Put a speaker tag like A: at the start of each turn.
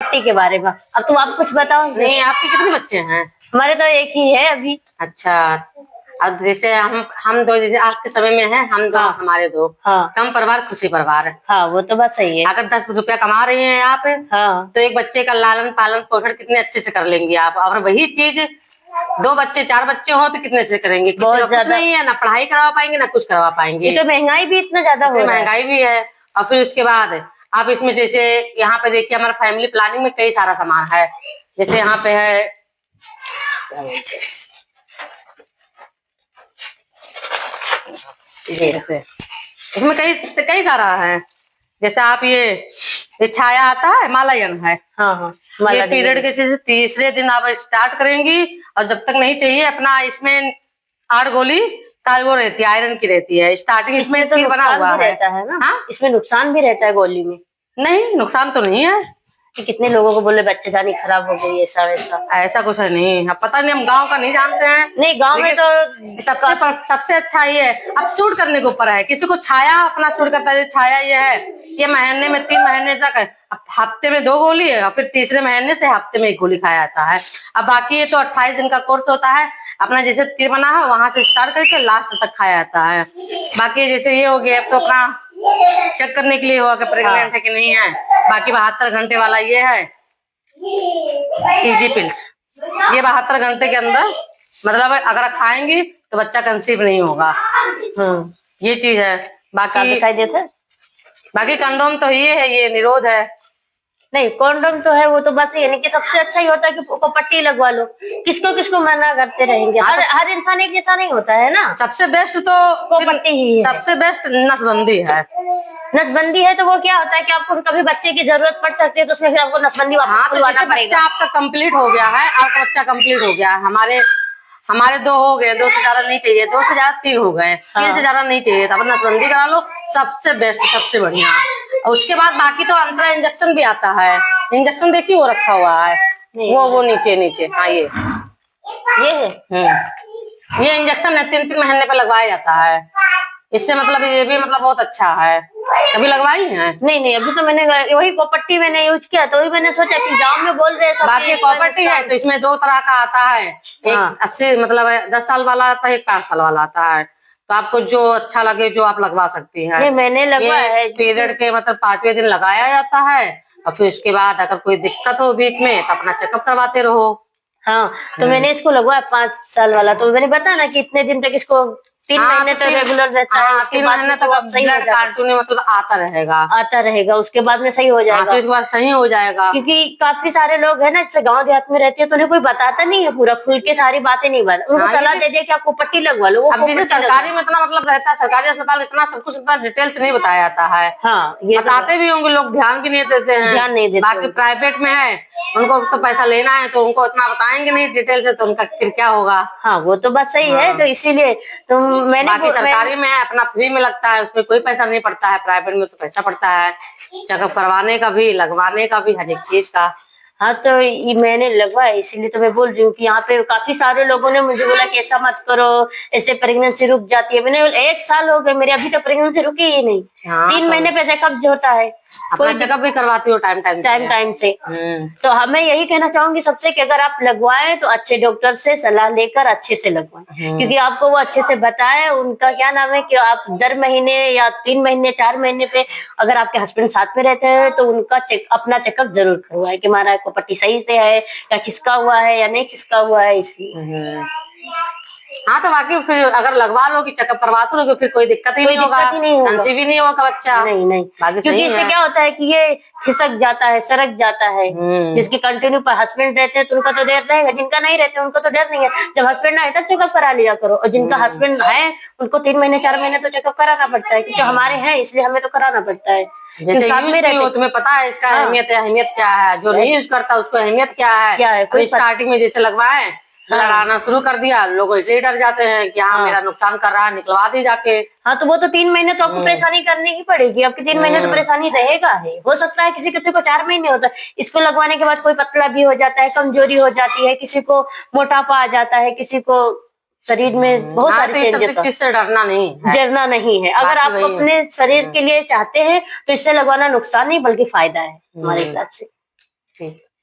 A: पट्टी के बारे में। अब तुम आप कुछ बताओ।
B: नहीं, आपके कितने बच्चे हैं?
A: हमारे तो एक ही है अभी।
B: अच्छा, अब जैसे हम दो, जैसे आज के समय में है हम दो,
A: हाँ,
B: हमारे दो।
A: हाँ,
B: कम परिवार खुशी परिवार है।
A: हाँ, वो तो बात सही है।
B: अगर 10 रुपया कमा रही हैं आप,
A: हाँ,
B: तो एक बच्चे का लालन पालन पोषण कितने अच्छे से कर लेंगी आप। और वही चीज 2 बच्चे 4 बच्चे हो तो कितने से करेंगे?
A: बहुत
B: कुछ
A: ज्यादा।
B: नहीं है, ना पढ़ाई करवा पाएंगे ना कुछ करवा पाएंगे।
A: ये तो महंगाई भी इतना ज्यादा हो रहा है।
B: महंगाई भी है। और फिर उसके बाद आप इसमें जैसे यहाँ पे देखिए, हमारा फैमिली प्लानिंग में कई सारा सामान है। जैसे यहाँ पे है, जैसे इसमें कई सारा है। जैसे आप ये छाया आता है, हिमालयन है।
A: हाँ, हाँ,
B: ये पीरियड के जैसे तीसरे दिन आप स्टार्ट करेंगी, और जब तक नहीं चाहिए अपना, इसमें 8 गोली वो रहती है, आयरन की रहती है। स्टार्टिंग इसमें
A: तो
B: तीर बना हुआ है।
A: रहता है ना।
B: हाँ,
A: इसमें नुकसान भी रहता है गोली में।
B: नहीं नुकसान तो नहीं है।
A: कि कितने लोगों को बोले बच्चेदानी खराब हो गई, ऐसा वैसा।
B: ऐसा कुछ है नहीं, अब पता नहीं, हम गांव का नहीं जानते हैं।
A: नहीं, गांव में तो
B: सबसे अच्छा ये है, अब शूट करने के ऊपर है। किसी को छाया अपना शूट करता है, छाया ये है, ये महीने में 3 महीने तक है। अब हफ्ते में 2 गोली है, और फिर तीसरे महीने से हफ्ते में 1 गोली खाया जाता है। अब बाकी ये तो 28 दिन का कोर्स होता है। अपना जैसे तीर बना है वहां से स्टार्ट करके लास्ट तक खाया जाता है। बाकी जैसे ये हो गया, तो अपना चेक करने के लिए हुआ कि प्रेग्नेंट है कि नहीं है। बाकी 72 घंटे वाला ये है इजी पिल्स। ये 72 घंटे के अंदर, मतलब अगर खाएंगी तो बच्चा कंसीव नहीं होगा। ये चीज है। बाकी
A: दिखाई देता है।
B: बाकी कंडोम तो ये है, ये निरोध है।
A: नहीं, कॉन्डोम तो है, वो तो बस ये नहीं कि सबसे अच्छा ही होता है कि पट्टी लगवा लो। किसको किसको मना करते रहेंगे। हर इंसान एक जैसा नहीं होता है ना।
B: सबसे बेस्ट तो
A: पट्टी ही है।
B: सबसे बेस्ट नसबंदी है।
A: नसबंदी है तो वो क्या होता है कि आपको कभी बच्चे की जरूरत पड़ सकती है, तो उसमें फिर आपको नसबंदी वापस खुलवाना पड़ेगा।
B: बच्चा आपका कंप्लीट हो गया है, आपका बच्चा कंप्लीट हो गया है। हमारे 2 हो गए, 2 से ज्यादा नहीं चाहिए, 2 से ज्यादा 3 हो गए, 3 से ज्यादा नहीं चाहिए, तब नसबंदी करा लो। सबसे बेस्ट, सबसे बढ़िया। और उसके बाद बाकी तो अंतरा इंजेक्शन भी आता है। इंजेक्शन देखिए वो रखा हुआ है, वो नीचे। हाँ, ये है। ये इंजेक्शन है, 3-3 महीने पे लगवाया जाता है। इससे मतलब ये भी मतलब बहुत अच्छा है। कभी लगवाई है?
A: नहीं, अभी तो मैंने वही कॉपर्टी मैंने यूज किया, तो वही मैंने सोचा कि गांव में बोल रहे हैं।
B: बाकी कॉपर्टी है तो इसमें 2 तरह का आता है। एक 80 मतलब 10 साल वाला आता है, एक 5 साल वाला आता है। तो आपको जो अच्छा लगे, जो आप लगवा सकती हैं।
A: नहीं, मैंने लगवाया है।
B: पीरियड के मतलब 5वें दिन लगाया जाता है, और फिर उसके बाद अगर कोई दिक्कत हो बीच में तो अपना चेकअप करवाते रहो।
A: हाँ, तो मैंने इसको लगवाया 5 साल वाला। तो मैंने बताया ना कि इतने दिन तक इसको 3 महीने तक रेगुलर रहता है। उसके
B: 3
A: बाद
B: महीने तक ब्लड कंटिन्यू मतलब आता रहेगा।
A: उसके बाद में सही हो जाएगा।
B: फिर उसके बाद सही हो जाएगा।
A: क्योंकि काफी सारे लोग है ना, जैसे गांव देहात में रहते हैं, तो उन्हें कोई बताता नहीं है, पूरा खुल के सारी बातें नहीं बताते। उनको सलाह दे दिया कि आपको पट्टी लगवा लो।
B: अब जैसे सरकारी में इतना मतलब रहता है, सरकारी अस्पताल इतना सब कुछ इतना डिटेल से नहीं बताया जाता है।
A: हाँ, ये
B: बताते भी होंगे लोग, ध्यान भी नहीं देते हैं।
A: ध्यान नहीं देते।
B: बाकी प्राइवेट में है, उनको तो पैसा लेना है, तो उनको इतना बताएंगे नहीं डिटेल से, तो उनका फिर क्या होगा।
A: हाँ, वो तो बात सही है। तो इसीलिए तो मैंने
B: सरकारी में अपना फ्री में लगता है, उसमें कोई पैसा नहीं पड़ता है। प्राइवेट में तो पैसा पड़ता है, चेकअप करवाने का भी, लगवाने का भी, हर एक चीज का।
A: हाँ, तो ये मैंने लगवाया, इसीलिए तो मैं बोल रही हूँ कि यहाँ पे काफी सारे लोगों ने मुझे बोला कि ऐसा मत करो, ऐसे प्रेगनेंसी रुक जाती है। मैंने 1 साल हो गए मेरे, अभी तक प्रेगनेंसी रुकी ही नहीं। 3 महीने पे चेकअप होता है।
B: अपना चेकअप भी करवाती हो टाइम
A: से। तो हमें यही कहना चाहूंगी सबसे कि अगर आप लगवाएं तो अच्छे डॉक्टर से सलाह लेकर अच्छे से लगवाएं, क्योंकि आपको वो अच्छे से बताए। उनका क्या नाम है कि आप दर महीने या 3 महीने 4 महीने पे, अगर आपके हस्बैंड साथ में रहते हैं तो उनका अपना चेकअप जरूर करवाएं कि हमारा पट्टी सही से है या खिसका हुआ है या नहीं खिसका हुआ है, इसलिए।
B: हाँ, तो बाकी फिर अगर लगवा लोगे, चेकअप करवाते रहोगे, फिर कोई दिक्कत ही नहीं होगा, कंसीव भी नहीं होगा बच्चा।
A: नहीं, क्योंकि इससे क्या होता है कि ये खिसक जाता है, सरक जाता है। जिसके कंटिन्यू पर हस्बैंड रहते हैं तो उनका तो डर रहेगा, जिनका नहीं रहते उनको तो डर नहीं है। जब हस्बैंड आए तब चेकअप करा लिया करो, और जिनका हस्बैंड है उनको 3 महीने 4 महीने तो चेकअप कराना पड़ता है, क्योंकि हमारे हैं इसलिए हमें तो कराना पड़ता है।
B: जैसे साथ में रहते हो, तुम्हें पता है इसका अहमियत क्या है। जो नहीं यूज करता उसको अहमियत क्या है। कोई स्टार्टिंग में जैसे लगवाए, लड़ाना शुरू कर दिया, लोग ऐसे ही डर जाते हैं कि हाँ मेरा नुकसान कर रहा है, निकलवा दी जाके। हाँ, तो वो तो 3 महीने तो आपको परेशानी करनी ही पड़ेगी। आपकी 3 महीने तो परेशानी रहेगा है। हो सकता है किसी को 4 महीने होता है। इसको लगवाने के बाद कोई पतला भी हो जाता है, कमजोरी हो जाती है, किसी को मोटापा आ जाता है, किसी को शरीर में बहुत सारे चेंजेस। चीज से डरना नहीं
A: है। अगर आप अपने शरीर के लिए चाहते हैं तो इससे लगवाना नुकसान नहीं बल्कि फायदा है हमारे हिसाब से।
B: ठीक।